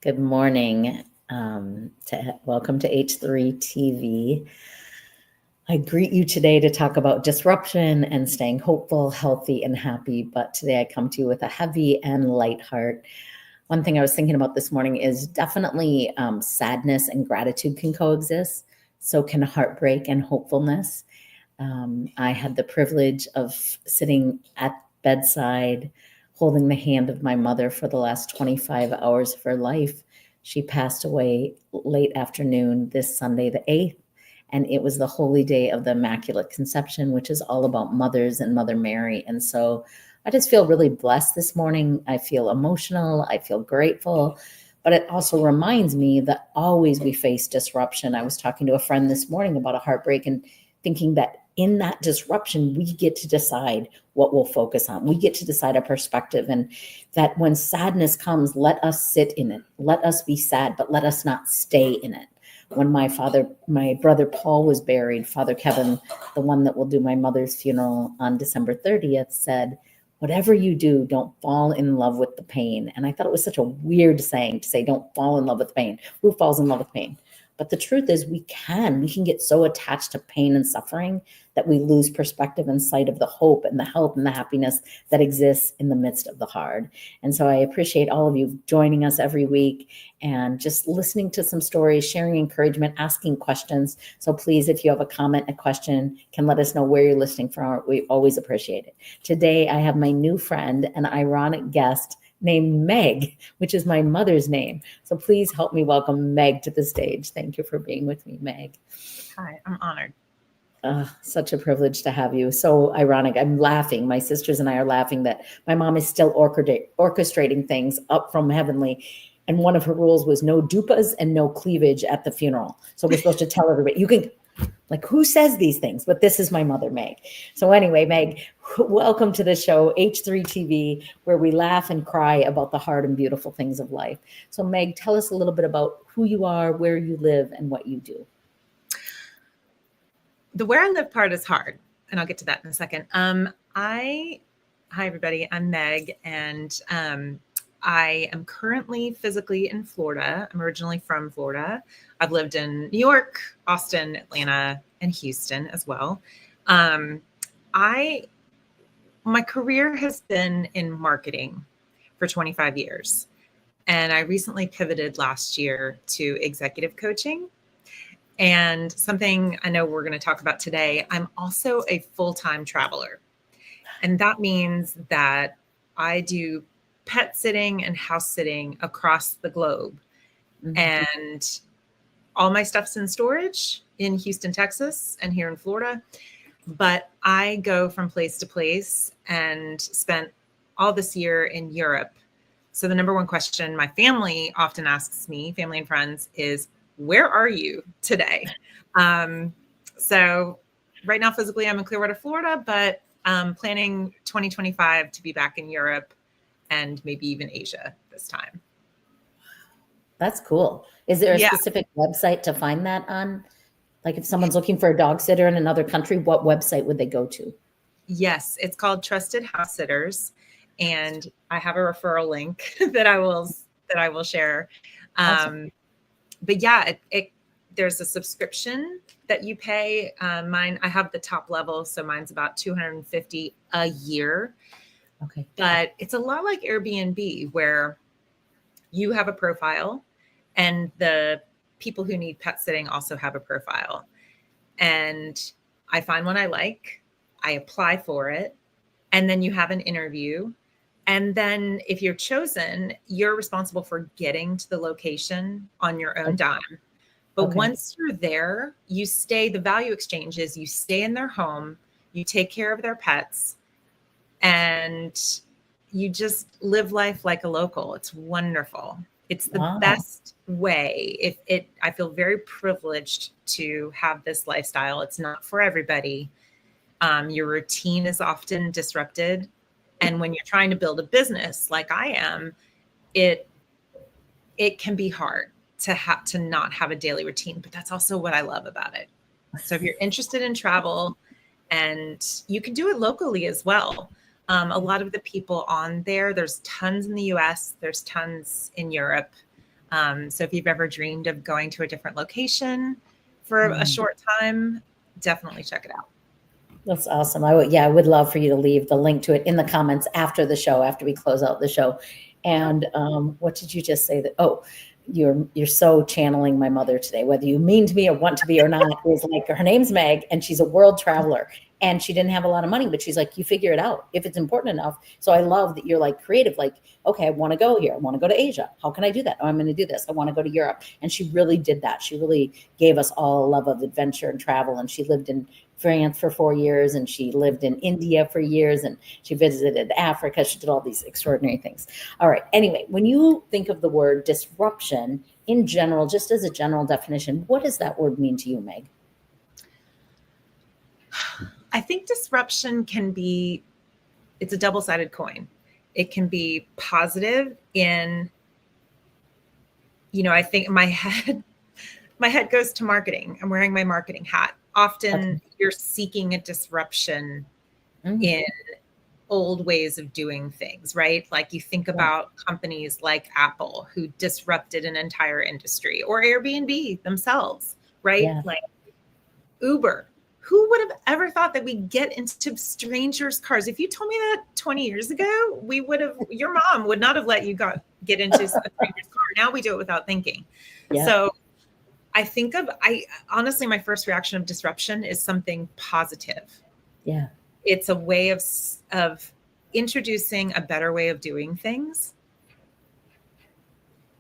Good morning. Welcome to H3 TV. I greet you today to talk about disruption and staying hopeful, healthy, and happy. But today I come to you with a heavy and light heart. One thing I was thinking about this morning is definitely sadness and gratitude can coexist. So can heartbreak and hopefulness. I had the privilege of sitting at bedside, holding the hand of my mother for the last 25 hours of her life. She passed away late afternoon this Sunday, the 8th, and it was the holy day of the Immaculate Conception, which is all about mothers and Mother Mary. And so I just feel really blessed this morning. I feel emotional. I feel grateful. But it also reminds me that always we face disruption. I was talking to a friend this morning about a heartbreak and thinking that in that disruption, we get to decide what we'll focus on. We get to decide our perspective, and that when sadness comes, let us sit in it. Let us be sad, but let us not stay in it. When my brother Paul was buried, Father Kevin, the one that will do my mother's funeral on December 30th, said, whatever you do, don't fall in love with the pain. And I thought it was such a weird saying to say, don't fall in love with pain. Who falls in love with pain? But the truth is we can get so attached to pain and suffering that we lose perspective and sight of the hope and the health and the happiness that exists in the midst of the hard. And so I appreciate all of you joining us every week and just listening to some stories, sharing encouragement, asking questions. So please, if you have a comment, a question, can let us know where you're listening from. We always appreciate it. Today, I have my new friend, an ironic guest, named Meg, which is my mother's name. So please help me welcome Meg to the stage. Thank you for being with me, Meg. Hi, I'm honored. Such a privilege to have you. So ironic. I'm laughing. My sisters and I are laughing that my mom is still orchestrating things up from heavenly. And one of her rules was no dupas and no cleavage at the funeral. So we're supposed to tell everybody, you can, like, who says these things? But this is my mother, Meg. So anyway, Meg, welcome to the show, H3 TV, where we laugh and cry about the hard and beautiful things of life. So Meg, tell us a little bit about who you are, where you live, and what you do. The where I live part is hard, and I'll get to that in a second. Hi, everybody. I'm Meg, and I am currently physically in Florida. I'm originally from Florida. I've lived in New York, Austin, Atlanta, and Houston as well. My career has been in marketing for 25 years, and I recently pivoted last year to executive coaching. And something I know we're going to talk about today, I'm also a full-time traveler. And that means that I do pet sitting and house sitting across the globe. Mm-hmm. And all my stuff's in storage in Houston, Texas, and here in Florida. But I go from place to place and spent all this year in Europe. So the number one question my family often asks me, family and friends, is, where are you today? So right now, physically, I'm in Clearwater, Florida, but planning 2025 to be back in Europe and maybe even Asia this time. That's cool. Is there a specific website to find that on? Like if someone's looking for a dog sitter in another country, what website would they go to? Yes, it's called Trusted House Sitters. And I have a referral link that I will share. Awesome. But yeah, there's a subscription that you pay. Mine, I have the top level, so mine's about $250 a year. Okay. But it's a lot like Airbnb, where you have a profile, and the people who need pet sitting also have a profile. And I find one I like, I apply for it, and then you have an interview. And then if you're chosen, you're responsible for getting to the location on your own dime. But once you're there, you stay, the value exchange is you stay in their home, you take care of their pets, and you just live life like a local. It's wonderful. It's the best way. I feel very privileged to have this lifestyle. It's not for everybody. Your routine is often disrupted. And when you're trying to build a business like I am, it can be hard to not have a daily routine, but that's also what I love about it. So if you're interested in travel, and you can do it locally as well. A lot of the people on there's tons in the US, there's tons in Europe. So if you've ever dreamed of going to a different location for a short time, definitely check it out. That's awesome. I would love for you to leave the link to it in the comments after the show, after we close out the show. And what did you just say? That you're so channeling my mother today, whether you mean to be or want to be or not. Is like, her name's Meg, and she's a world traveler, and she didn't have a lot of money, but she's like, you figure it out if it's important enough. So I love that you're like creative, like, okay, I want to go here. I want to go to Asia. How can I do that? Oh, I'm going to do this. I want to go to Europe. And she really did that. She really gave us all a love of adventure and travel. And she lived in France for 4 years, and she lived in India for years, and she visited Africa. She did all these extraordinary things. All right. Anyway, when you think of the word disruption in general, just as a general definition, what does that word mean to you, Meg? I think disruption it's a double-sided coin. It can be positive in, I think my head goes to marketing. I'm wearing my marketing hat. Often you're seeking a disruption in old ways of doing things, right? Like you think about companies like Apple, who disrupted an entire industry, or Airbnb themselves, right? Yeah. Like Uber. Who would have ever thought that we'd get into strangers' cars? If you told me that 20 years ago, your mom would not have let you get into a stranger's car. Now we do it without thinking. Yeah. So honestly, my first reaction of disruption is something positive. Yeah. It's a way of introducing a better way of doing things,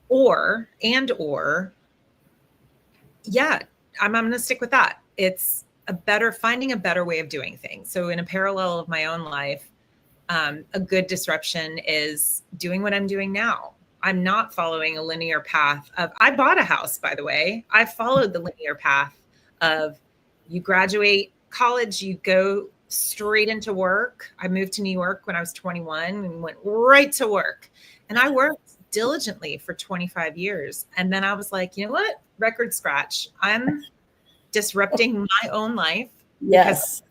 or I'm going to stick with that. It's finding a better way of doing things. So in a parallel of my own life, a good disruption is doing what I'm doing now. I'm not following a linear path I bought a house, by the way. I followed the linear path of you graduate college, you go straight into work. I moved to New York when I was 21 and went right to work. And I worked diligently for 25 years. And then I was like, you know what? Record scratch. I'm disrupting my own life. Yes.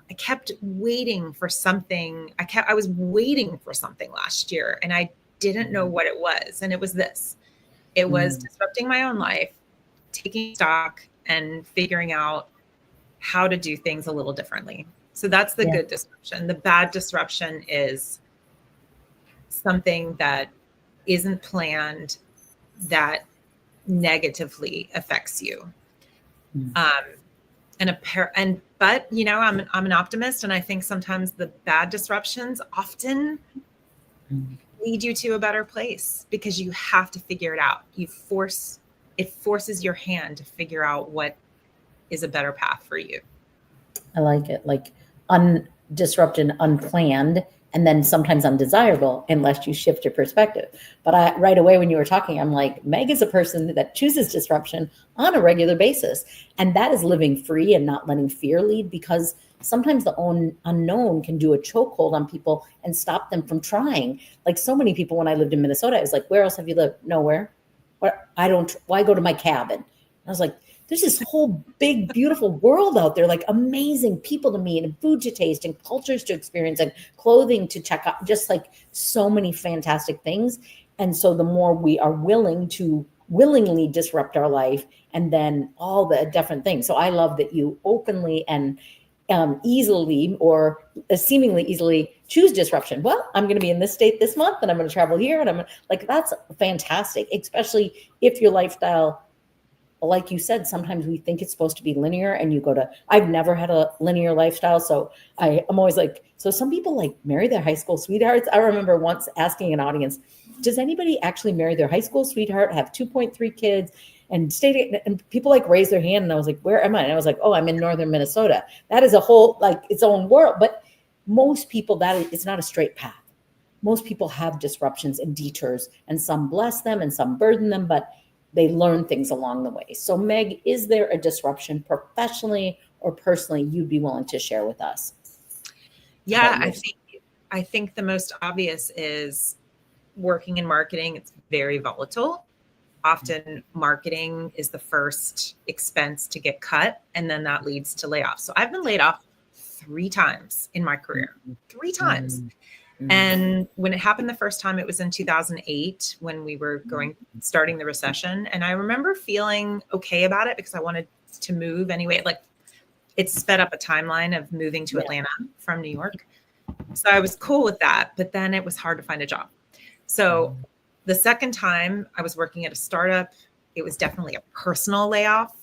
I kept waiting for something. I was waiting for something last year, and I didn't know what it was. And it was this. It was disrupting my own life, taking stock and figuring out how to do things a little differently. So that's the good disruption. The bad disruption is something that isn't planned, that negatively affects you. But I'm an optimist, and I think sometimes the bad disruptions often lead you to a better place, because you have to figure it out. It forces your hand to figure out what is a better path for you. I like it. Like disruption, unplanned, and then sometimes undesirable unless you shift your perspective. But right away when you were talking, I'm like, Meg is a person that chooses disruption on a regular basis. And that is living free and not letting fear lead, because sometimes the unknown can do a chokehold on people and stop them from trying. Like so many people, when I lived in Minnesota, I was like, where else have you lived? Nowhere. Why go to my cabin? And I was like, there's this whole big, beautiful world out there, like amazing people to meet and food to taste and cultures to experience and clothing to check out, just like so many fantastic things. And so the more we are willingly disrupt our life, and then all the different things. So I love that you openly and easily, or seemingly easily, choose disruption. Well, I'm going to be in this state this month, and I'm going to travel here, and that's fantastic, especially if your lifestyle, like you said, sometimes we think it's supposed to be linear, and I've never had a linear lifestyle. So I'm always like, so some people like marry their high school sweethearts. I remember once asking an audience, does anybody actually marry their high school sweetheart, have 2.3 kids and and people like raise their hand. And I was like, where am I? And I was like, oh, I'm in northern Minnesota. That is a whole, like its own world. But most people, it's not a straight path. Most people have disruptions and detours, and some bless them and some burden them, but they learn things along the way. So Meg, is there a disruption professionally or personally you'd be willing to share with us? Yeah, I think the most obvious is working in marketing. It's very volatile. Often marketing is the first expense to get cut, and then that leads to layoffs. So I've been laid off 3 times in my career, 3 times. And when it happened the first time, it was in 2008 when we were starting the recession. And I remember feeling okay about it because I wanted to move anyway. Like it sped up a timeline of moving to Atlanta from New York. So I was cool with that. But then it was hard to find a job. So the second time I was working at a startup, it was definitely a personal layoff,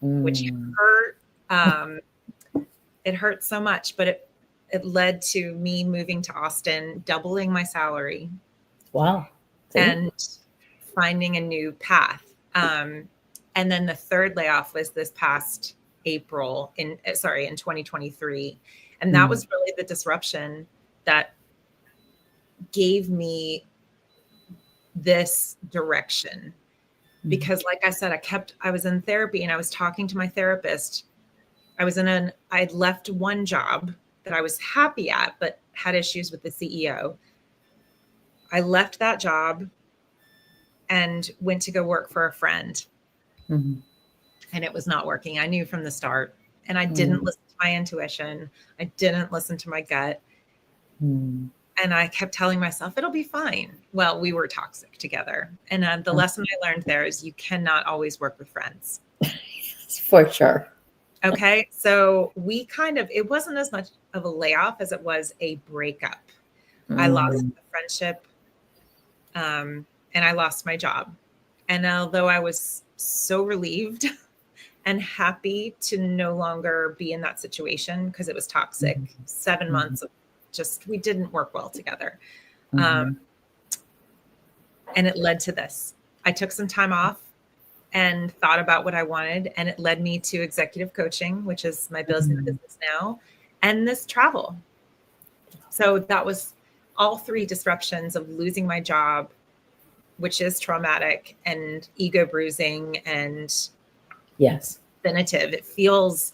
which hurt. It hurt so much, but it led to me moving to Austin, doubling my salary. Wow. See? And finding a new path. And then the third layoff was this past April in 2023. And that was really the disruption that gave me this direction. Because like I said, I was in therapy and I was talking to my therapist. I'd left one job that I was happy at, but had issues with the CEO. I left that job and went to go work for a friend. And it was not working. I knew from the start, and I didn't listen to my intuition. I didn't listen to my gut. And I kept telling myself, it'll be fine. Well, we were toxic together. And the lesson I learned there is you cannot always work with friends. For sure. Okay. So it wasn't as much of a layoff as it was a breakup. I lost the friendship and I lost my job. And although I was so relieved and happy to no longer be in that situation because it was toxic, 7 months of we didn't work well together. And it led to this. I took some time off and thought about what I wanted. And it led me to executive coaching, which is my business now, and this travel. So that was all three disruptions of losing my job, which is traumatic and ego bruising and definitive. It feels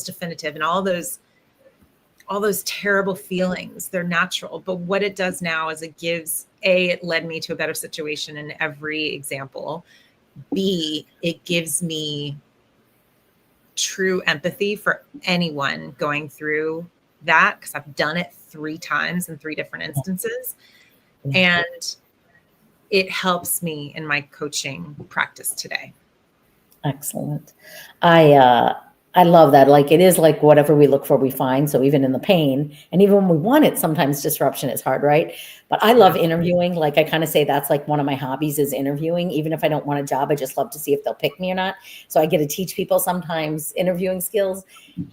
definitive, and all those terrible feelings, they're natural. But what it does now is it led me to a better situation in every example. B, it gives me true empathy for anyone going through that because I've done it 3 times in 3 different instances. And it helps me in my coaching practice today. Excellent. I love that. Like it is like whatever we look for, we find. So even in the pain, and even when we want it, sometimes disruption is hard, right? But I love interviewing. Like I kind of say that's like one of my hobbies is interviewing. Even if I don't want a job, I just love to see if they'll pick me or not. So I get to teach people sometimes interviewing skills,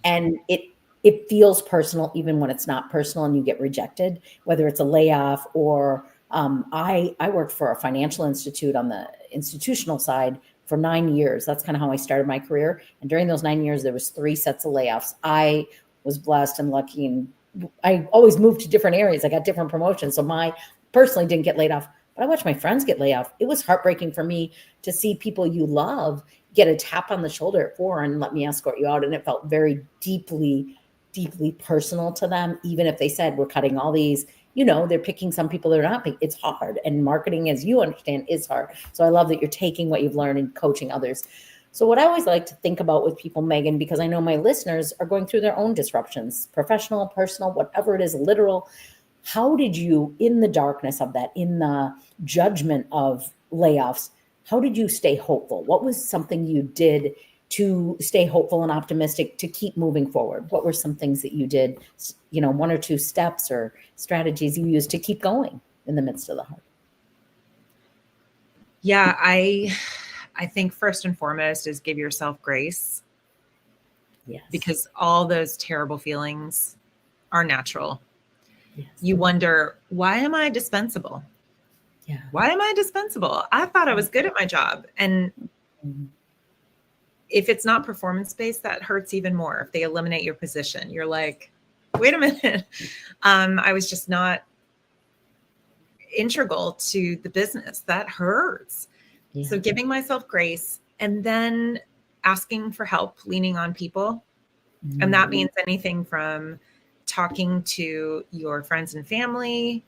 and it feels personal even when it's not personal and you get rejected, whether it's a layoff or I worked for a financial institute on the institutional side for 9 years. That's kind of how I started my career. And during those 9 years, there was 3 sets of layoffs. I was blessed and lucky, and I always moved to different areas. I got different promotions. So my personally didn't get laid off, but I watched my friends get laid off. It was heartbreaking for me to see people you love get a tap on the shoulder at 4 and let me escort you out. And it felt very deeply, deeply personal to them. Even if they said, we're cutting all these, they're picking some people that are not. It's hard. And marketing, as you understand, is hard. So I love that you're taking what you've learned and coaching others. So what I always like to think about with people, Megan, because I know my listeners are going through their own disruptions, professional, personal, whatever it is, literal. How did you, in the darkness of that, in the judgment of layoffs, how did you stay hopeful? What was something you did to stay hopeful and optimistic to keep moving forward? What were some things that you did, 1 or 2 steps or strategies you used to keep going in the midst of the hard? Yeah, I think first and foremost is give yourself grace. Yes. Because all those terrible feelings are natural. Yes. You wonder, why am I dispensable? Yeah. Why am I dispensable? I thought I was good at my job. And if it's not performance-based, that hurts even more. If they eliminate your position, you're like, wait a minute. I was just not integral to the business. That hurts. Yeah. So giving myself grace and then asking for help, leaning on people. Mm-hmm. And that means anything from talking to your friends and family,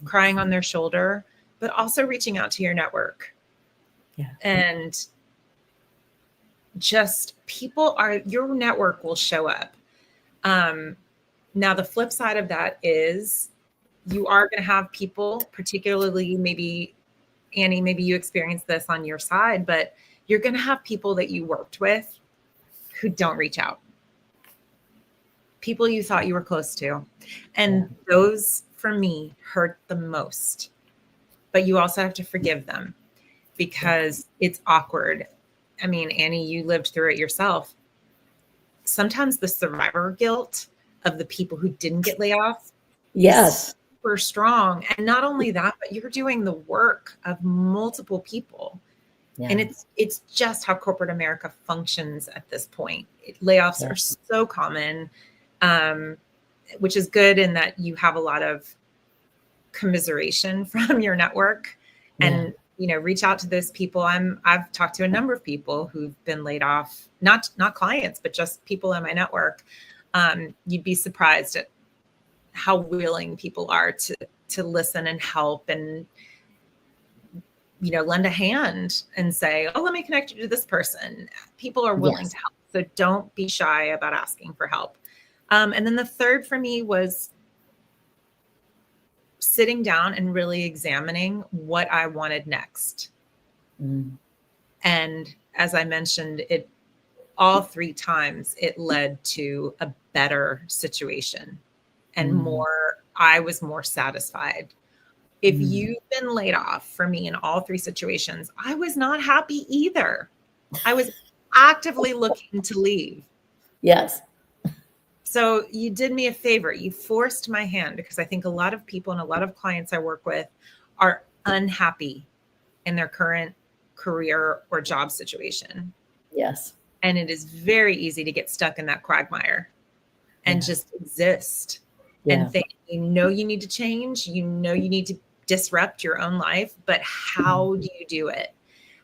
crying on their shoulder, but also reaching out to your network. Yeah. And just your network will show up. Now the flip side of that is you are going to have people, particularly maybe Annie, maybe you experienced this on your side, but you're going to have people that you worked with who don't reach out. People you thought you were close to. And those, for me, hurt the most. But you also have to forgive them because it's awkward. I mean, Annie, you lived through it yourself. Sometimes the survivor guilt of the people who didn't get laid off Yes. is super strong. And not only that, but you're doing the work of multiple people. Yeah. And it's just how corporate America functions at this point. Layoffs are so common, which is good in that you have a lot of commiseration from your network, and reach out to those people. I've talked to a number of people who've been laid off, not clients, but just people in my network. You'd be surprised at how willing people are to listen and help and lend a hand and say, oh, let me connect you to this person. People are willing to help. So don't be shy about asking for help. And then the third for me was sitting down and really examining what I wanted next. And as I mentioned, all 3 times it led to a better situation and I was more satisfied. If you've been laid off, for me in all 3 situations, I was not happy either. I was actively looking to leave. Yes. So you did me a favor. You forced my hand, because I think a lot of people and a lot of clients I work with are unhappy in their current career or job situation. Yes. And it is very easy to get stuck in that quagmire and just exist and think, you need to change, you need to disrupt your own life, but how do you do it?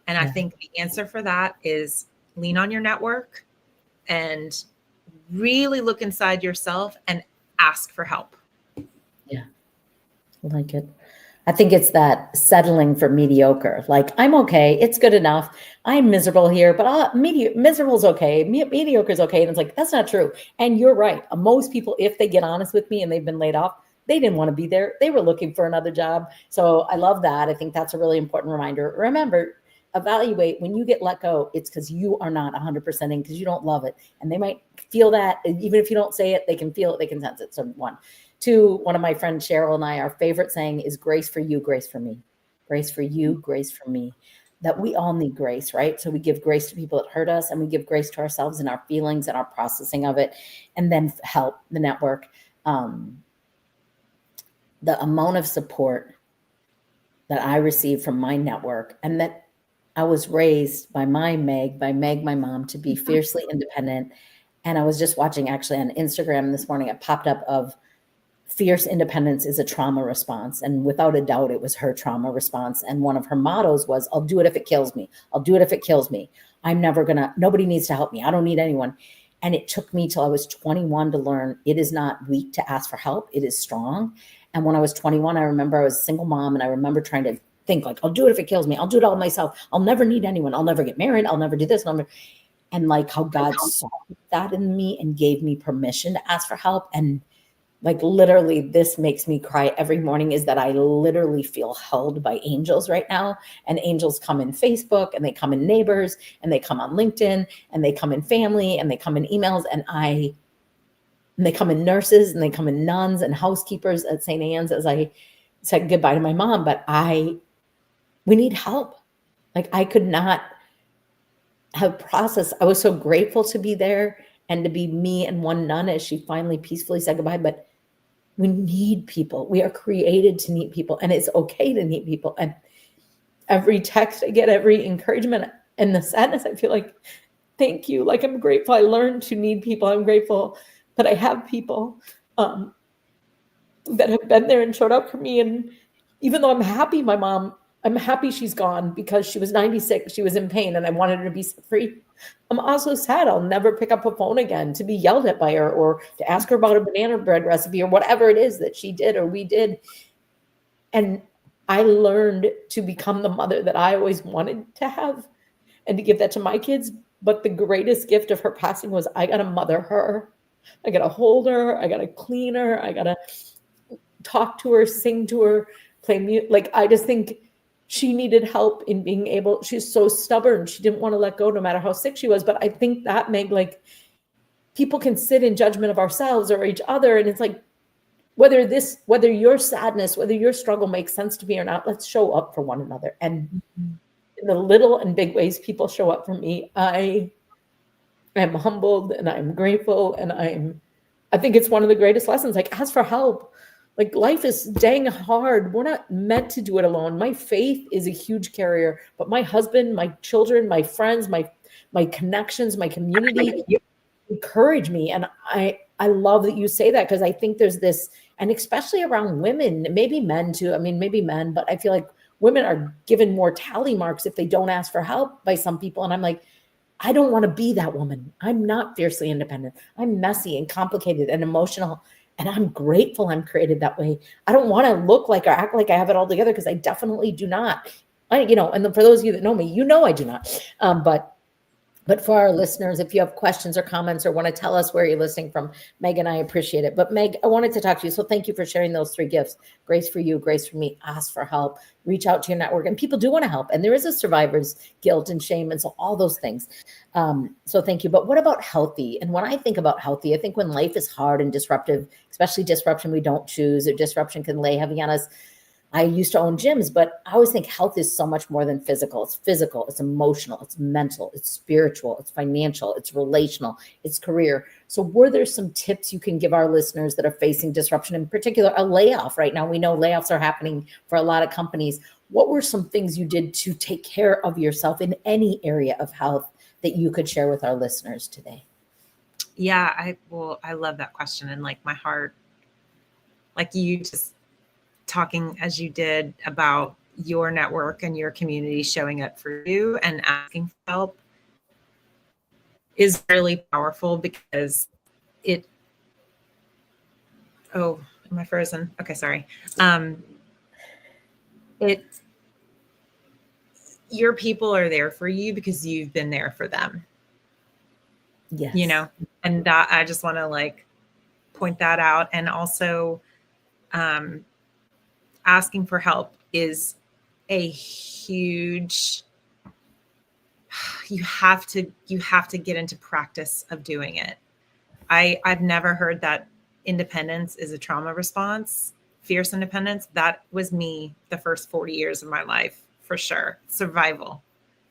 And I think the answer for that is lean on your network and really look inside yourself and ask for help. Yeah. I like it. I think it's that settling for mediocre. Like, I'm okay. It's good enough. I'm miserable here, but miserable is okay. Mediocre is okay. And it's like, that's not true. And you're right. Most people, if they get honest with me and they've been laid off, they didn't want to be there. They were looking for another job. So I love that. I think that's a really important reminder. Remember, evaluate when you get let go, it's because you are not 100% in, because you don't love it. And they might feel that. Even if you don't say it, they can feel it, they can sense it. So 1. 2, one of my friends, Cheryl, and I, our favorite saying is grace for you, grace for me. Grace for you, grace for me. That we all need grace, right? So we give grace to people that hurt us, and we give grace to ourselves and our feelings and our processing of it, and then help the network. The amount of support that I received from my network, and that I was raised by Meg, my mom, to be fiercely independent. And I was just watching actually on Instagram this morning, it popped up of fierce independence is a trauma response. And without a doubt, it was her trauma response. And one of her mottos was, I'll do it if it kills me. I'll do it if it kills me. Nobody needs to help me. I don't need anyone. And it took me till I was 21 to learn it is not weak to ask for help. It is strong. And when I was 21, I remember I was a single mom, and I remember trying to think like, I'll do it if it kills me. I'll do it all myself. I'll never need anyone. I'll never get married. I'll never do this. And like how God saw that in me and gave me permission to ask for help. And like literally, this makes me cry every morning, is that I literally feel held by angels right now. And angels come in Facebook, and they come in neighbors, and they come on LinkedIn, and they come in family, and they come in emails, and they come in nurses, and they come in nuns and housekeepers at St. Anne's as I said goodbye to my mom. But we need help. Like, I could not have processed. I was so grateful to be there and to be me and one nun as she finally peacefully said goodbye. But we need people. We are created to need people, and it's okay to need people. And every text I get, every encouragement, and the sadness, I feel like, thank you. Like, I'm grateful I learned to need people. I'm grateful that I have people that have been there and showed up for me. And even though I'm happy I'm happy she's gone, because she was 96. She was in pain, and I wanted her to be free. I'm also sad I'll never pick up a phone again to be yelled at by her, or to ask her about a banana bread recipe, or whatever it is that she did or we did. And I learned to become the mother that I always wanted to have, and to give that to my kids. But the greatest gift of her passing was I got to mother her. I got to hold her. I got to clean her. I got to talk to her, sing to her, play music. Like, I just think she needed help in being able, she's so stubborn. She didn't want to let go no matter how sick she was. But I think that Meg, like, people can sit in judgment of ourselves or each other. And it's like, whether your sadness, whether your struggle makes sense to me or not, let's show up for one another. And in the little and big ways people show up for me, I am humbled and I'm grateful. And I think it's one of the greatest lessons. Like, ask for help. Like, life is dang hard. We're not meant to do it alone. My faith is a huge carrier, but my husband, my children, my friends, my connections, my community encourage me. And I love that you say that, because I think there's this, and especially around women, maybe men too. I mean, maybe men, but I feel like women are given more tally marks if they don't ask for help by some people. And I'm like, I don't want to be that woman. I'm not fiercely independent. I'm messy and complicated and emotional. And I'm grateful I'm created that way. I don't want to look like or act like I have it all together, because I definitely do not. And for those of you that know me, I do not. But for our listeners, if you have questions or comments or want to tell us where you're listening from, Meg and I appreciate it. But Meg, I wanted to talk to you. So thank you for sharing those 3 gifts. Grace for you, grace for me, ask for help, reach out to your network. And people do want to help. And there is a survivor's guilt and shame. And so all those things. So thank you. But what about healthy? And when I think about healthy, I think when life is hard and disruptive, especially disruption we don't choose, or disruption can lay heavy on us. I used to own gyms, but I always think health is so much more than physical. It's physical, it's emotional, it's mental, it's spiritual, it's financial, it's relational, it's career. So were there some tips you can give our listeners that are facing disruption, in particular a layoff right now? We know layoffs are happening for a lot of companies. What were some things you did to take care of yourself in any area of health that you could share with our listeners today? Yeah, I love that question. And like, my heart, like you just talking as you did about your network and your community showing up for you and asking for help is really powerful, because am I frozen? Okay, sorry. Your people are there for you because you've been there for them. Yes. And that, I just want to like point that out. And also, asking for help is a huge, you have to get into practice of doing it. I've never heard that independence is a trauma response, fierce independence. That was me the first 40 years of my life, for sure. Survival.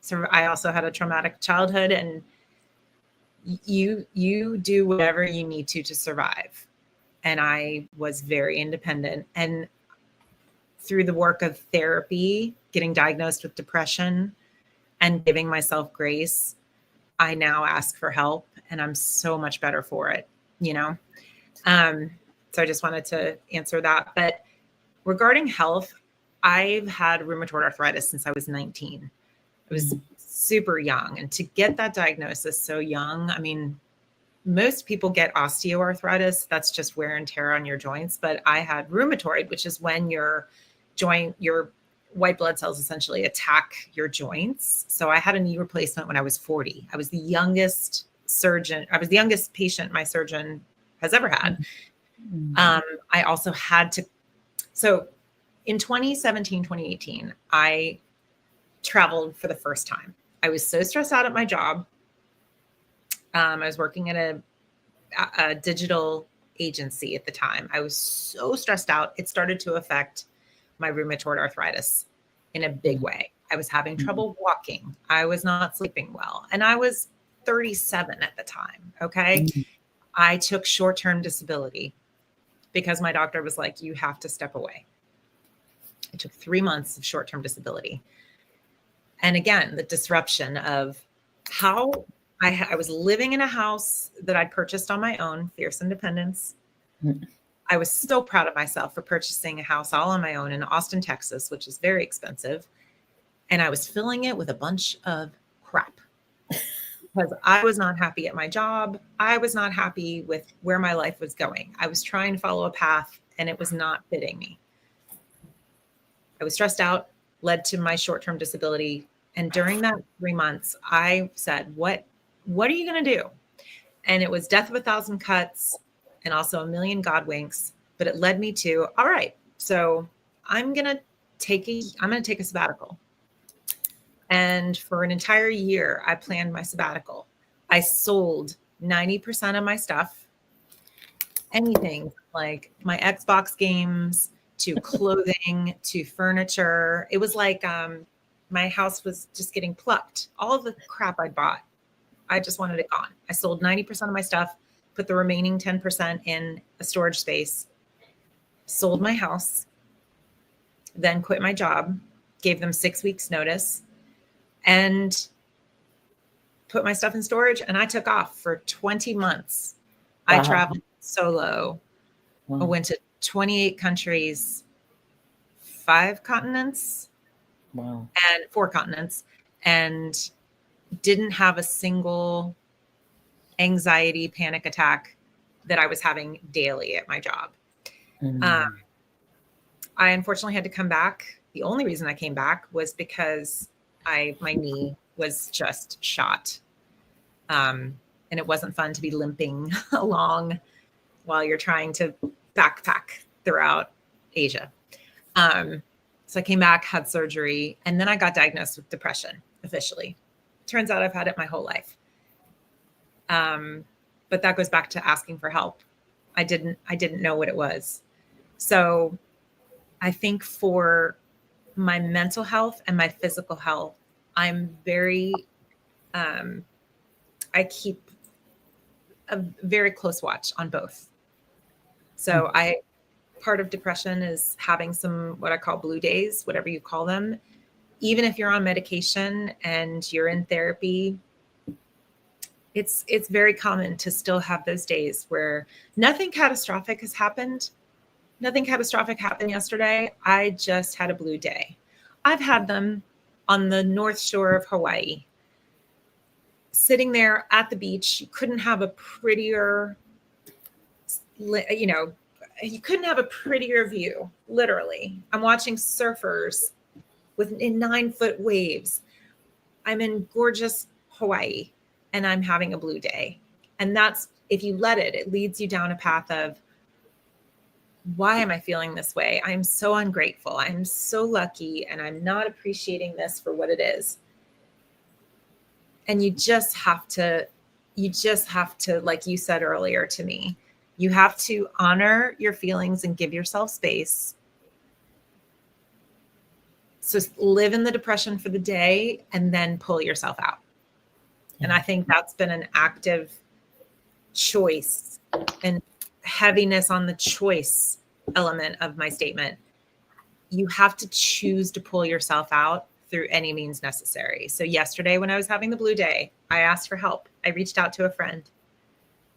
So I also had a traumatic childhood, and you do whatever you need to survive. And I was very independent. And through the work of therapy, getting diagnosed with depression and giving myself grace, I now ask for help, and I'm so much better for it, So I just wanted to answer that. But regarding health, I've had rheumatoid arthritis since I was 19. I was super young. And to get that diagnosis so young, I mean, most people get osteoarthritis. That's just wear and tear on your joints. But I had rheumatoid, which is when your white blood cells essentially attack your joints. So I had a knee replacement when I was 40. I was the youngest patient my surgeon has ever had. I also had to, so in 2017, 2018, I traveled for the first time. I was so stressed out at my job. I was working at a digital agency at the time. I was so stressed out. It started to affect my rheumatoid arthritis in a big way. I was having trouble walking. I was not sleeping well. And I was 37 at the time. Okay. I took short-term disability because my doctor was like, you have to step away. I took 3 months of short-term disability. And again, the disruption of how I was living in a house that I'd purchased on my own, fierce independence. I was so proud of myself for purchasing a house all on my own in Austin, Texas, which is very expensive. And I was filling it with a bunch of crap because I was not happy at my job. I was not happy with where my life was going. I was trying to follow a path and it was not fitting me. I was stressed out, led to my short-term disability. And during that 3 months, I said, what are you going to do? And it was death of 1,000 cuts and also a million God winks. but it led me to, all right, so I'm going to take a sabbatical. And for an entire year, I planned my sabbatical. I sold 90% of my stuff, anything like my Xbox games to clothing to furniture. It was like my house was just getting plucked. All of the crap I bought, I just wanted it gone. I sold 90% of my stuff, put the remaining 10% in a storage space, sold my house, then quit my job, gave them 6 weeks notice, and put my stuff in storage, and I took off for 20 months. Wow. I traveled solo. Wow. I went to 28 countries, 5 continents, Wow. and 4 continents, and didn't have a single anxiety panic attack that I was having daily at my job. I unfortunately had to come back. The only reason I came back was because my knee was just shot. And it wasn't fun to be limping along while you're trying to backpack throughout Asia. So I came back, had surgery, and then I got diagnosed with depression officially. Turns out I've had it my whole life. But that goes back to asking for help. I didn't know what it was. So I think for my mental health and my physical health, I'm very, I keep a very close watch on both. So part of depression is having some, what I call blue days, whatever you call them. Even if you're on medication and you're in therapy, it's very common to still have those days where nothing catastrophic has happened. Nothing catastrophic happened yesterday. I just had a blue day. I've had them on the North Shore of Hawaii. Sitting there at the beach, you couldn't have a prettier, you couldn't have a prettier view, literally. I'm watching surfers in 9-foot waves. I'm in gorgeous Hawaii and I'm having a blue day. And that's, if you let it leads you down a path of, why am I feeling this way? I'm so ungrateful. I'm so lucky and I'm not appreciating this for what it is. And you just have to, like you said earlier to me, you have to honor your feelings and give yourself space. So live in the depression for the day and then pull yourself out. Yeah. And I think that's been an active choice and heaviness on the choice element of my statement. You have to choose to pull yourself out through any means necessary. So yesterday when I was having the blue day, I asked for help. I reached out to a friend.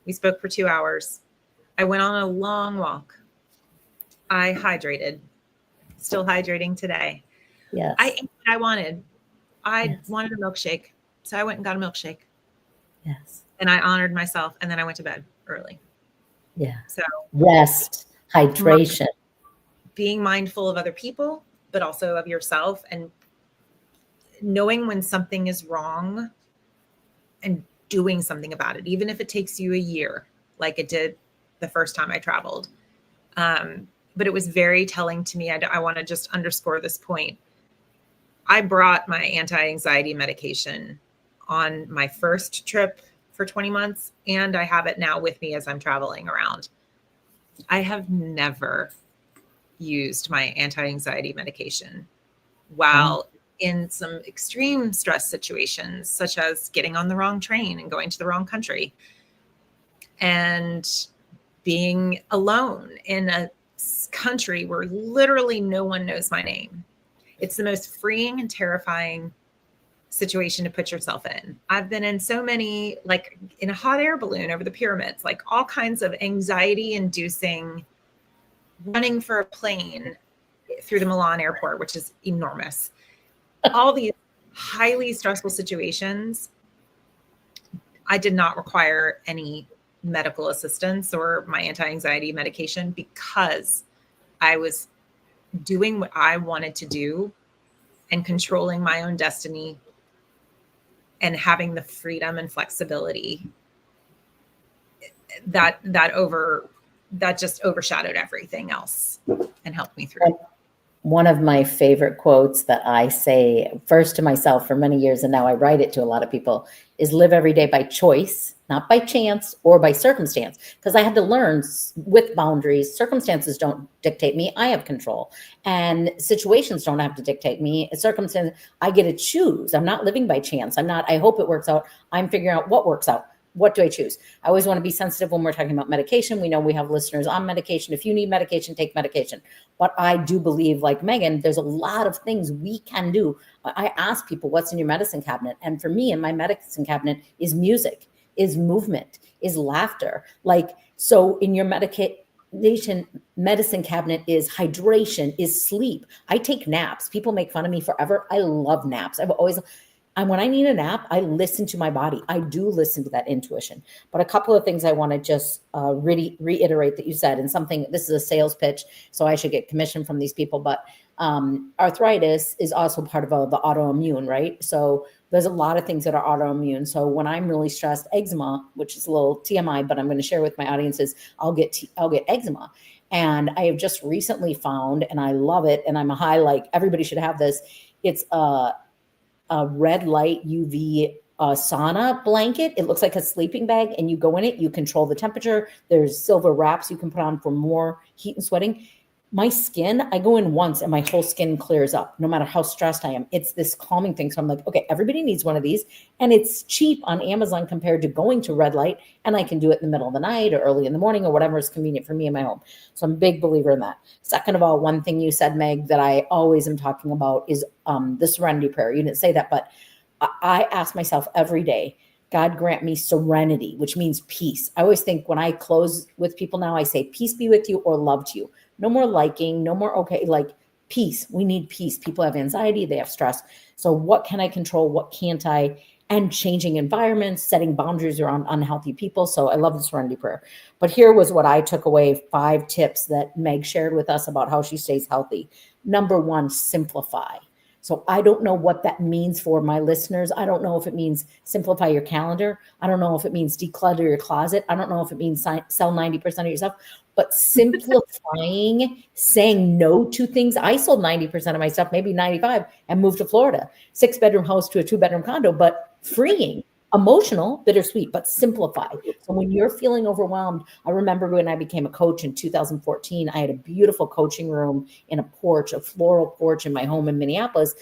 We spoke for 2 hours. I went on a long walk. I hydrated, still hydrating today. Yes. I ate what I wanted. I wanted a milkshake. So I went and got a milkshake. Yes. And I honored myself. And then I went to bed early. Yeah. So rest, hydration, being mindful of other people, but also of yourself, and knowing when something is wrong and doing something about it, even if it takes you a year, like it did the first time I traveled. But it was very telling to me. I want to just underscore this point. I brought my anti-anxiety medication on my first trip for 20 months, and I have it now with me as I'm traveling around. I have never used my anti-anxiety medication while in some extreme stress situations, such as getting on the wrong train and going to the wrong country and being alone in a country where literally no one knows my name. It's the most freeing and terrifying situation to put yourself in. I've been in so many, like in a hot air balloon over the pyramids, like all kinds of anxiety inducing, running for a plane through the Milan airport, which is enormous. All these highly stressful situations. I did not require any medical assistance or my anti-anxiety medication because I was doing what I wanted to do and controlling my own destiny and having the freedom and flexibility that that just overshadowed everything else and helped me through. One of my favorite quotes that I say first to myself for many years, and now I write it to a lot of people, is live every day by choice, not by chance or by circumstance. Because I had to learn with boundaries, circumstances don't dictate me. I have control. And situations don't have to dictate me. Circumstances, I get to choose. I'm not living by chance. I hope it works out. I'm figuring out what works out. What do I choose? I always want to be sensitive when we're talking about medication. We know we have listeners on medication. If you need medication, take medication. But I do believe, like Megan, there's a lot of things we can do. I ask people, what's in your medicine cabinet? And for me, in my medicine cabinet is music, is movement, is laughter. Like, so in your medicine cabinet is hydration, is sleep. I take naps. People make fun of me forever. I love naps. And when I need a nap, I listen to my body. I do listen to that intuition. But a couple of things I want to just really reiterate that you said, and something, this is a sales pitch, so I should get commission from these people, but arthritis is also part of the autoimmune, right? So there's a lot of things that are autoimmune. So when I'm really stressed, eczema, which is a little TMI, but I'm going to share with my audiences, I'll get eczema. And I have just recently found, and I love it, and I'm a high, like everybody should have this, it's a red light UV sauna blanket. It looks like a sleeping bag, and you go in it, you control the temperature. There's silver wraps you can put on for more heat and sweating. My skin, I go in once and my whole skin clears up, no matter how stressed I am. It's this calming thing. So I'm like, okay, everybody needs one of these. And it's cheap on Amazon compared to going to red light. And I can do it in the middle of the night or early in the morning or whatever is convenient for me in my home. So I'm a big believer in that. Second of all, one thing you said, Meg, that I always am talking about is the serenity prayer. You didn't say that, but I ask myself every day, God grant me serenity, which means peace. I always think when I close with people now, I say, peace be with you or love to you. No more liking, no more, okay, like peace. We need peace. People have anxiety, they have stress. So what can I control? What can't I? And changing environments, setting boundaries around unhealthy people. So I love the serenity prayer. But here was what I took away, 5 tips that Meg shared with us about how she stays healthy. Number 1, simplify. So I don't know what that means for my listeners. I don't know if it means simplify your calendar. I don't know if it means declutter your closet. I don't know if it means sell 90% of yourself, but simplifying, saying no to things. I sold 90% of my stuff, maybe 95, and moved to Florida, 6-bedroom house to a 2-bedroom condo, but freeing, emotional, bittersweet, but simplify. So when you're feeling overwhelmed, I remember when I became a coach in 2014, I had a beautiful coaching room in a porch, a floral porch in my home in Minneapolis.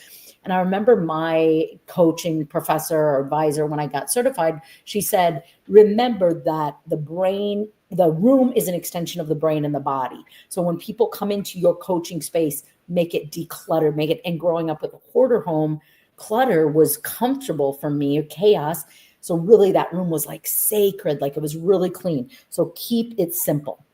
And I remember my coaching professor or advisor, when I got certified, she said, remember that the room is an extension of the brain and the body. So when people come into your coaching space, make it decluttered, and growing up with a hoarder home, clutter was comfortable for me, chaos. So really that room was like sacred, like it was really clean. So keep it simple.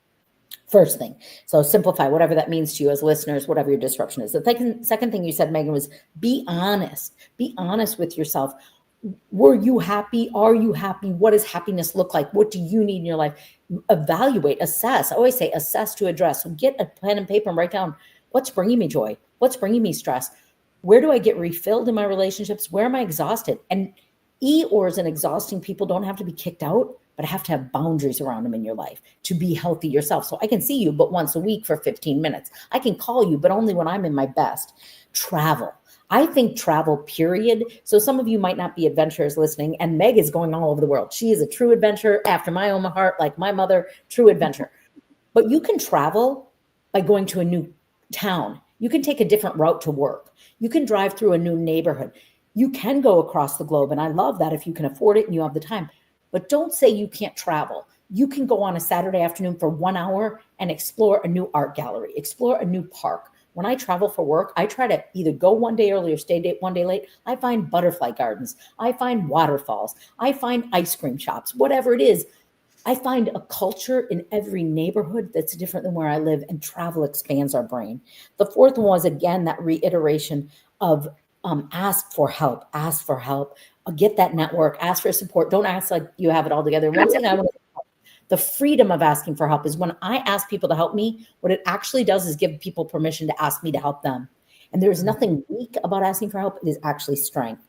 First thing. So simplify, whatever that means to you as listeners, whatever your disruption is. The second thing you said, Megan, was be honest. Be honest with yourself. Were you happy? Are you happy? What does happiness look like? What do you need in your life? Evaluate, assess. I always say assess to address. So get a pen and paper and write down what's bringing me joy? What's bringing me stress? Where do I get refilled in my relationships? Where am I exhausted? And Eeyores and exhausting people don't have to be kicked out, but have to have boundaries around them in your life to be healthy yourself. So I can see you, but once a week for 15 minutes. I can call you, but only when I'm in my best. Travel. I think travel, period. So some of you might not be adventurers listening, and Meg is going all over the world. She is a true adventurer after my own heart, like my mother, true adventure. But you can travel by going to a new town. You can take a different route to work. You can drive through a new neighborhood. You can go across the globe. And I love that if you can afford it and you have the time. But don't say you can't travel. You can go on a Saturday afternoon for 1 hour and explore a new art gallery, explore a new park. When I travel for work, I try to either go one day early or stay one day late. I find butterfly gardens. I find waterfalls. I find ice cream shops, whatever it is. I find a culture in every neighborhood that's different than where I live, and travel expands our brain. The fourth one was, again, that reiteration of ask for help, get that network, ask for support. Don't ask like you have it all together. One thing I want to the freedom of asking for help is when I ask people to help me, what it actually does is give people permission to ask me to help them. And there's nothing weak about asking for help. It is actually strength.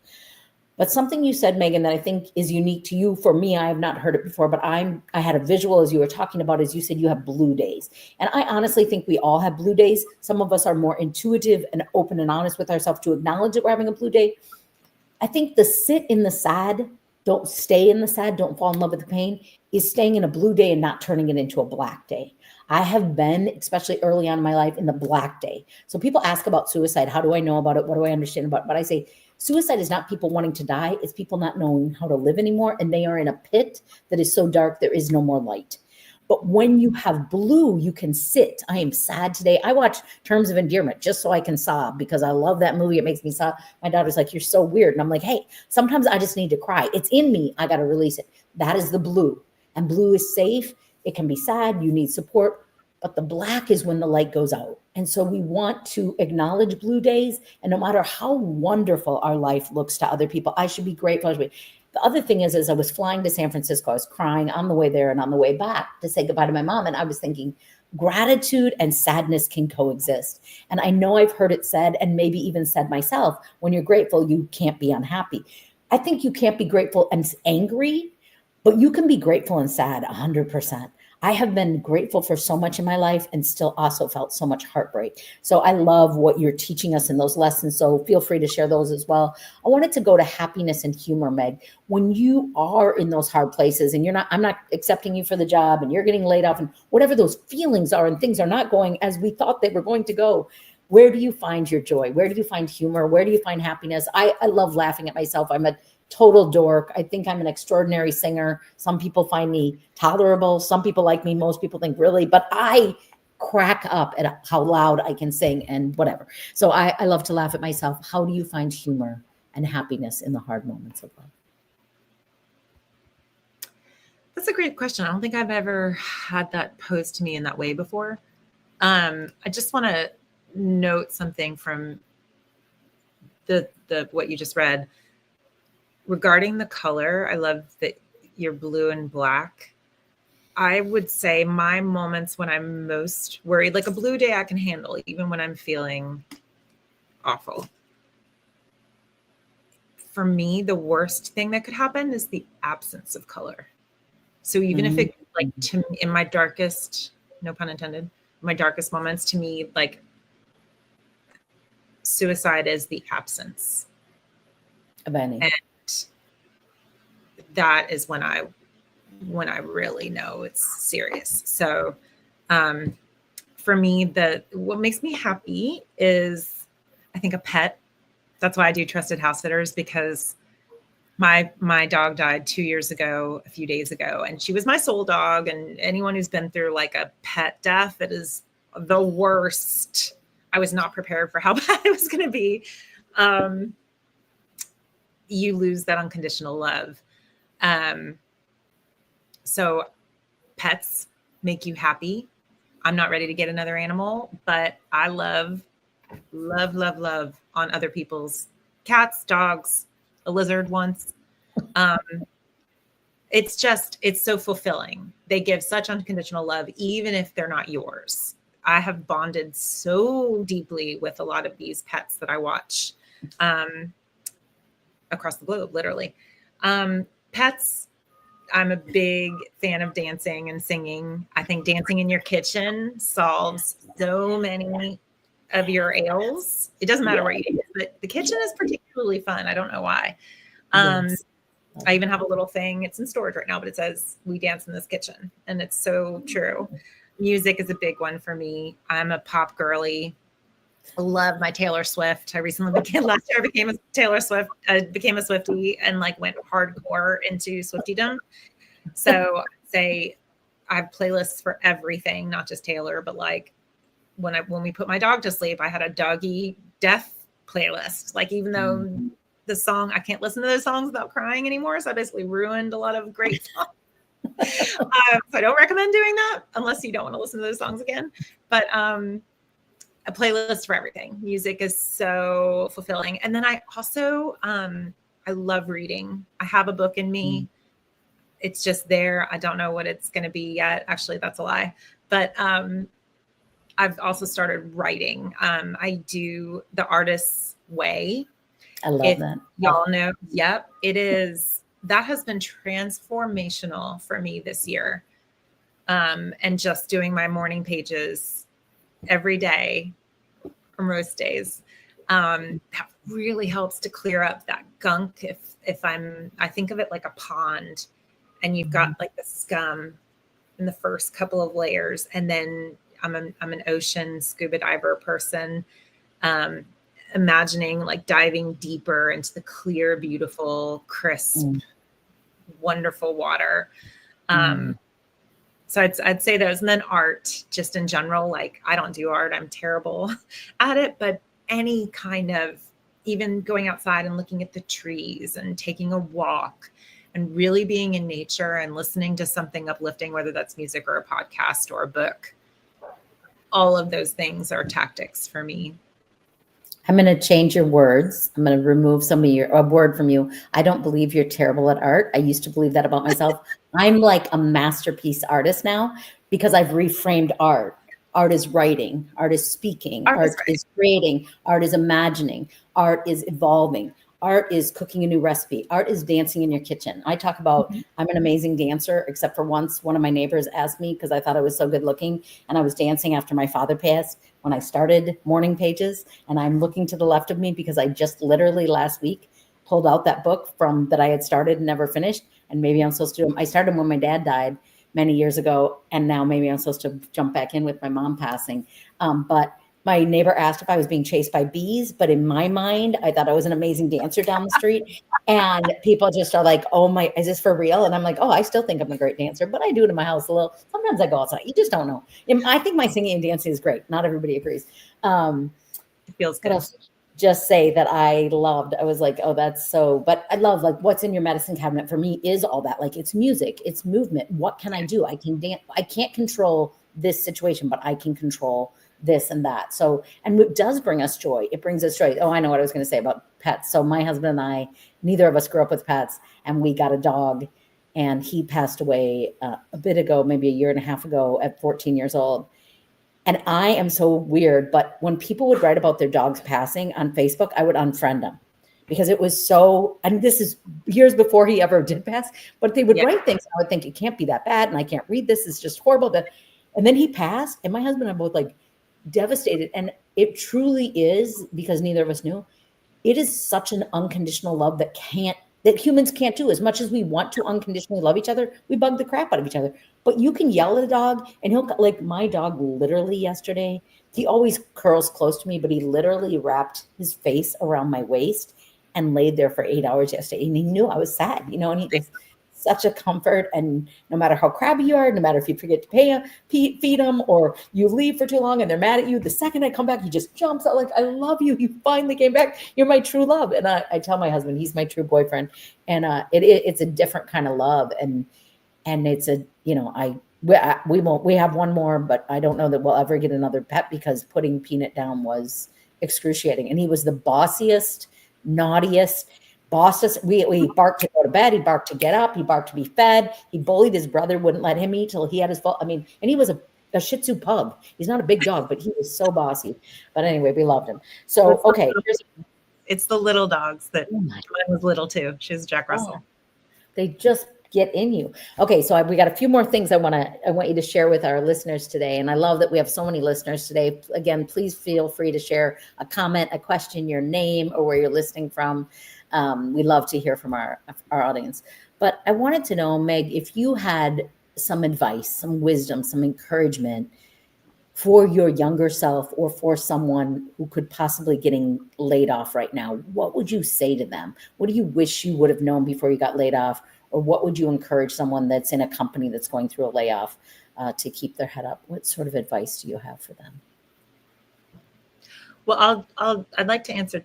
But something you said, Megan, that I think is unique to you. For me, I have not heard it before, but I had a visual as you were talking about, as you said, you have blue days. And I honestly think we all have blue days. Some of us are more intuitive and open and honest with ourselves to acknowledge that we're having a blue day. I think the sit in the sad, don't stay in the sad, don't fall in love with the pain, is staying in a blue day and not turning it into a black day. I have been, especially early on in my life, in the black day. So people ask about suicide. How do I know about it? What do I understand about it? But I say, suicide is not people wanting to die. It's people not knowing how to live anymore. And they are in a pit that is so dark, there is no more light. But when you have blue, you can sit. I am sad today. I watch Terms of Endearment just so I can sob because I love that movie. It makes me sob. My daughter's like, you're so weird. And I'm like, hey, sometimes I just need to cry. It's in me. I got to release it. That is the blue. And blue is safe. It can be sad. You need support. But the black is when the light goes out. And so we want to acknowledge blue days. And no matter how wonderful our life looks to other people, I should be grateful. The other thing is, as I was flying to San Francisco, I was crying on the way there and on the way back to say goodbye to my mom. And I was thinking, gratitude and sadness can coexist. And I know I've heard it said, and maybe even said myself, when you're grateful, you can't be unhappy. I think you can't be grateful and angry, but you can be grateful and sad 100%. I have been grateful for so much in my life and still also felt so much heartbreak. So I love what you're teaching us in those lessons. So feel free to share those as well. I wanted to go to happiness and humor, Meg. When you are in those hard places and I'm not accepting you for the job and you're getting laid off and whatever those feelings are and things are not going as we thought they were going to go, where do you find your joy? Where do you find humor? Where do you find happiness? I love laughing at myself. I'm a total dork. I think I'm an extraordinary singer. Some people find me tolerable. Some people like me. Most people think really, but I crack up at how loud I can sing and whatever. So I love to laugh at myself. How do you find humor and happiness in the hard moments of life? That's a great question. I don't think I've ever had that posed to me in that way before. I just want to note something from the what you just read. Regarding the color, I love that you're blue and black. I would say my moments when I'm most worried, like a blue day I can handle, even when I'm feeling awful. For me, the worst thing that could happen is the absence of color. So even if it, like, to me, in my darkest, no pun intended, my darkest moments, to me, like, suicide is the absence. And that is when I really know it's serious. So for me, what makes me happy is, I think, a pet. That's why I do Trusted House Sitters, because my dog died 2 years ago, a few days ago, and she was my soul dog. And anyone who's been through like a pet death, it is the worst. I was not prepared for how bad it was going to be. You lose that unconditional love. So pets make you happy. I'm not ready to get another animal, but I love on other people's cats, dogs, a lizard once. It's so fulfilling. They give such unconditional love, even if they're not yours. I have bonded so deeply with a lot of these pets that I watch across the globe, literally. Pets, I'm a big fan of dancing and singing. I think dancing in your kitchen solves so many of your ails. It doesn't matter where you eat, but the kitchen is particularly fun. I don't know why. I even have a little thing. It's in storage right now, but it says, "We dance in this kitchen." And it's so true. Music is a big one for me. I'm a pop girly. I love my Taylor Swift. I recently last year I became a Swiftie and like went hardcore into Swiftiedom. So I'd say I have playlists for everything, not just Taylor, but like when we put my dog to sleep, I had a doggy death playlist. Like, even though the song, I can't listen to those songs without crying anymore. So I basically ruined a lot of great songs. So I don't recommend doing that unless you don't want to listen to those songs again. But a playlist for everything. Music is so fulfilling. And then I also, I love reading. I have a book in me. It's just there. I don't know what it's going to be yet. Actually, that's a lie. But I've also started writing. I do The Artist's Way. I love that. Y'all know, yep, it is. That has been transformational for me this year. And just doing my morning pages every day, or most days, that really helps to clear up that gunk. If I think of it like a pond, and you've got like the scum in the first couple of layers, and then I'm an ocean scuba diver person, imagining like diving deeper into the clear, beautiful, crisp, wonderful water. So I'd say those. And then art, just in general, like I don't do art. I'm terrible at it, but any kind of, even going outside and looking at the trees and taking a walk and really being in nature and listening to something uplifting, whether that's music or a podcast or a book, all of those things are tactics for me. I'm going to change your words. I'm going to remove a word from you. I don't believe you're terrible at art. I used to believe that about myself. I'm like a masterpiece artist now because I've reframed art. Art is writing, art is speaking, art is creating, art is imagining, art is evolving, art is cooking a new recipe, art is dancing in your kitchen. I talk about, I'm an amazing dancer, except for once one of my neighbors asked me, because I thought I was so good looking, and I was dancing after my father passed when I started morning pages, and I'm looking to the left of me because I just literally last week pulled out that book that I had started and never finished, and maybe I'm supposed to, I started when my dad died many years ago, and now maybe I'm supposed to jump back in with my mom passing. But my neighbor asked if I was being chased by bees, but in my mind, I thought I was an amazing dancer down the street. And people just are like, oh my, is this for real? And I'm like, oh, I still think I'm a great dancer, but I do it in my house a little. Sometimes I go outside. You just don't know. I think my singing and dancing is great. Not everybody agrees. It feels good. Just say that I was like, oh, that's so, but I love like what's in your medicine cabinet for me is all that. Like it's music, it's movement. What can I do? I can dance. I can't control this situation, but I can control this and that. So, and it does bring us joy. It brings us joy. Oh, I know what I was going to say about pets. So my husband and I, neither of us grew up with pets, and we got a dog, and he passed away a bit ago, maybe a year and a half ago at 14 years old. And I am so weird, but when people would write about their dogs passing on Facebook, I would unfriend them because it was so, and this is years before he ever did pass, but they would write things. I would think it can't be that bad. And I can't read this. It's just horrible. And then he passed, and my husband and I both like devastated. And it truly is, because neither of us knew, it is such an unconditional love that humans can't do. As much as we want to unconditionally love each other, we bug the crap out of each other. But you can yell at a dog, and he'll, like my dog literally yesterday, he always curls close to me, but he literally wrapped his face around my waist and laid there for 8 hours yesterday. And he knew I was sad, and he was such a comfort. And no matter how crabby you are, no matter if you forget to feed him, or you leave for too long and they're mad at you, the second I come back, he just jumps out like, I love you. You finally came back. You're my true love. And I tell my husband, he's my true boyfriend. And it's a different kind of love. And it's we have one more, but I don't know that we'll ever get another pet, because putting Peanut down was excruciating. And he was the bossiest, naughtiest, bossed. We barked to go to bed. He barked to get up. He barked to be fed. He bullied his brother, wouldn't let him eat till he had his full. And he was a Shih Tzu pug. He's not a big dog, but he was so bossy. But anyway, we loved him. So, okay. It's the little dogs that mine was little too. She's Jack Russell. They just get in you. Okay. So we got a few more things I want you to share with our listeners today. And I love that we have so many listeners today. Again, please feel free to share a comment, a question, your name, or where you're listening from. We love to hear from our audience. But I wanted to know, Meg, if you had some advice, some wisdom, some encouragement for your younger self, or for someone who could possibly getting laid off right now, what would you say to them? What do you wish you would have known before you got laid off? Or what would you encourage someone that's in a company that's going through a layoff to keep their head up? What sort of advice do you have for them? Well, I'd like to answer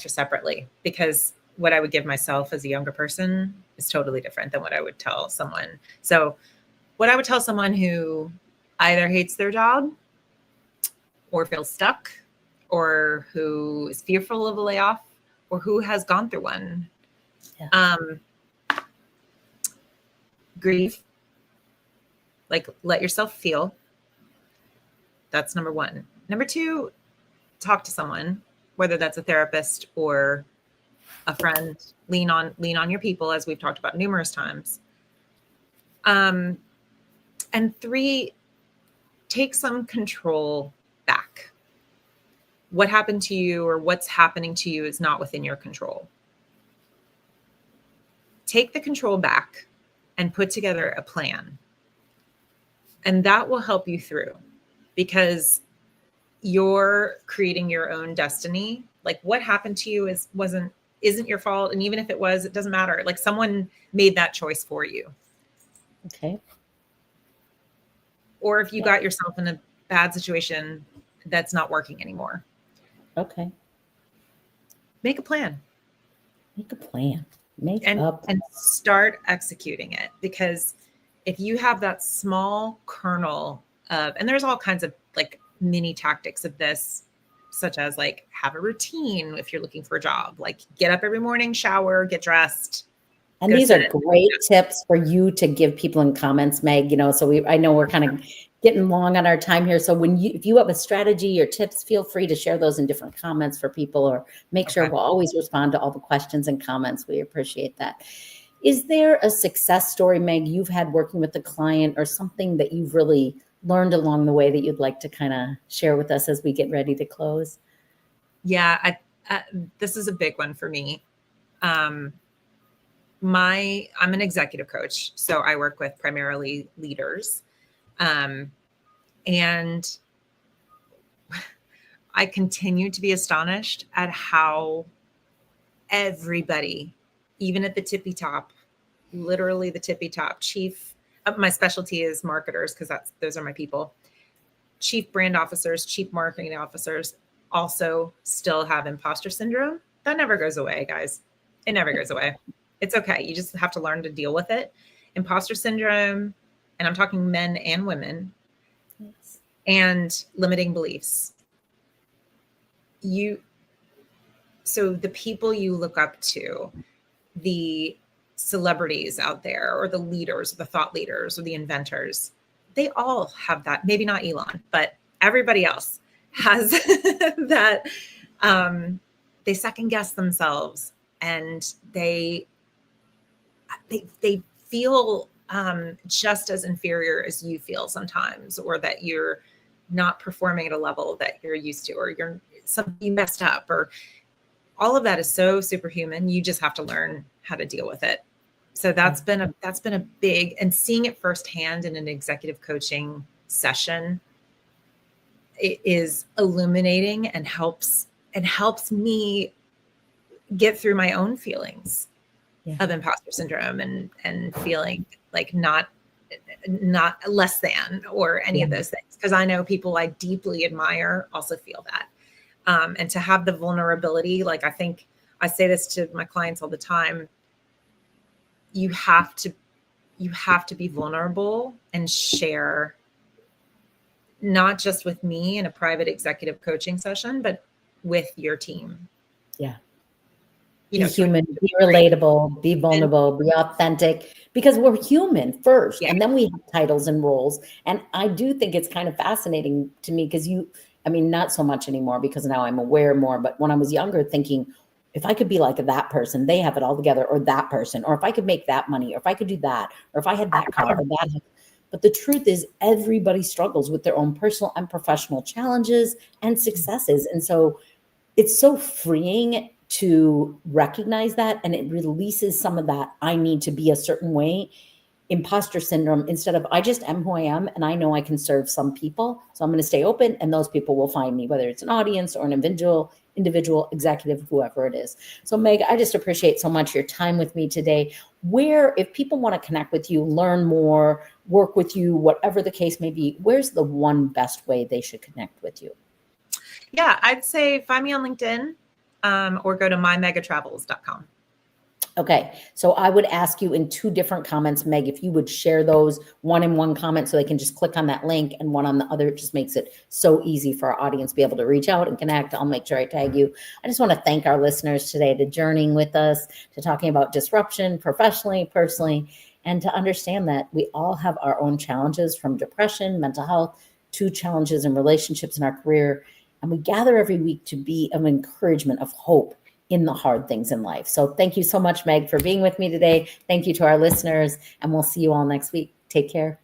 separately, because what I would give myself as a younger person is totally different than what I would tell someone. So what I would tell someone who either hates their job, or feels stuck, or who is fearful of a layoff, or who has gone through one. Yeah. Grieve. Like, let yourself feel. That's number one. Number two, talk to someone. whether that's a therapist or a friend. Lean on your people, as we've talked about numerous times. And 3, take some control back. What happened to you or what's happening to you is not within your control. Take the control back and put together a plan. And that will help you through, because you're creating your own destiny. Like, what happened to you isn't your fault. And even if it was, it doesn't matter. Like, someone made that choice for you. Okay. Or if you got yourself in a bad situation that's not working anymore. Okay. Make a plan. Make a plan. And start executing it. Because if you have that small kernel of, and there's all kinds of like mini tactics of this, such as like have a routine if you're looking for a job, like get up every morning, shower, get dressed. And these are great tips for you to give people in comments, Meg. So I know we're kind of getting long on our time here. So if you have a strategy or tips, feel free to share those in different comments for people, or make sure we'll always respond to all the questions and comments. We appreciate that. Is there a success story, Meg, you've had working with a client, or something that you've really learned along the way that you'd like to kind of share with us as we get ready to close? Yeah, this is a big one for me. I'm an executive coach, so I work with primarily leaders. And I continue to be astonished at how everybody, even at the tippy top, literally the tippy top, my specialty is marketers, because those are my people. Chief brand officers, chief marketing officers also still have imposter syndrome. That never goes away, guys. It never goes away. It's okay. You just have to learn to deal with it. Imposter syndrome, and I'm talking men and women, and limiting beliefs. So the people you look up to, the celebrities out there, or the leaders, the thought leaders, or the inventors, they all have that. Maybe not Elon, but everybody else has that. They second guess themselves, and they feel just as inferior as you feel sometimes, or that you're not performing at a level that you're used to, or you messed up, or all of that is so superhuman. You just have to learn how to deal with it. So that's been a big, and seeing it firsthand in an executive coaching session, it is illuminating and helps me get through my own feelings of imposter syndrome and feeling like not less than, or any of those things. Because I know people I deeply admire also feel that. And to have the vulnerability, like, I think I say this to my clients all the time, you have to be vulnerable and share, not just with me in a private executive coaching session, but with your team. Yeah. Be human, be relatable, be vulnerable, be authentic, because we're human first, and then we have titles and roles. And I do think it's kind of fascinating to me, because not so much anymore, because now I'm aware more, but when I was younger, thinking, if I could be like that person, they have it all together, or that person, or if I could make that money, or if I could do that, or if I had that car or that. But the truth is, everybody struggles with their own personal and professional challenges and successes. And so it's so freeing to recognize that, and it releases some of that I need to be a certain way imposter syndrome, instead of I just am who I am, and I know I can serve some people, so I'm going to stay open, and those people will find me, whether it's an audience or an individual executive, whoever it is. So Meg, I just appreciate so much your time with me today. If people want to connect with you, learn more, work with you, whatever the case may be, where's the one best way they should connect with you? Yeah, I'd say find me on LinkedIn, or go to mymegatravels.com. Okay, so I would ask you in 2 different comments, Meg, if you would share those, one in one comment so they can just click on that link, and one on the other. It just makes it so easy for our audience to be able to reach out and connect. I'll make sure I tag you. I just want to thank our listeners today to journeying with us, to talking about disruption professionally, personally, and to understand that we all have our own challenges, from depression, mental health, to challenges in relationships in our career. And we gather every week to be an encouragement of hope in the hard things in life. So thank you so much, Meg, for being with me today. Thank you to our listeners, and we'll see you all next week. Take care.